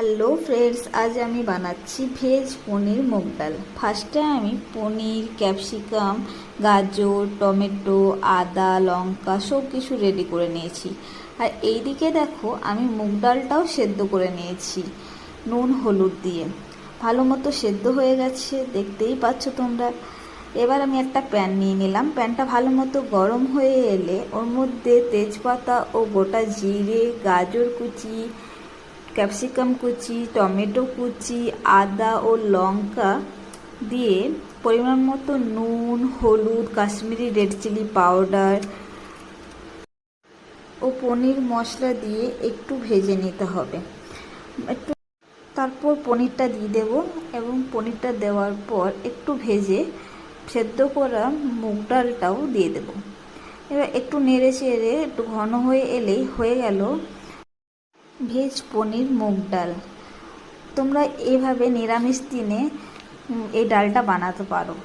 Hello friends, আজ আমি বানাচ্ছি ভেজ পনির মুগ ডাল। ফার্স্টে আমি পনির, ক্যাপসিকাম, গাজর, টমেটো, আদা, লঙ্কা সব কিছু রেডি করে নিয়েছি। আর এইদিকে দেখো আমি মুগ ডালটাও সেদ্ধ করে নিয়েছি নুন হলুদ দিয়ে। ভালো মতো সেদ্ধ হয়ে গেছে, দেখতেই পাচ্ছ তোমরা। এবার আমি একটা প্যান নিয়ে নিলাম। প্যানটা ভালো মতো গরম হয়ে এলে ওর মধ্যে তেজপাতা ও গোটা জিরে, গাজর কুচি, ক্যাপসিকাম কুচি, টমেটো কুচি, আদা ও লঙ্কা দিয়ে পরিমাণ মতো নুন, হলুদ, কাশ্মীরি রেড চিলি পাউডার ও পনির মশলা দিয়ে একটু ভেজে নিতে হবে। একটু তারপর পনিরটা দিয়ে দেব এবং পনিরটা দেওয়ার পর একটু ভেজে সেদ্ধ করা মুগ ডালটাও দিয়ে দেব। এবার একটু নেড়ে চেড়ে একটু ঘন হয়ে এলেই হয়ে গেল ভেজ পনির মুগ ডাল। তোমরা এভাবে নিরামিষ দিনে এই ডালটা বানাতে পারো।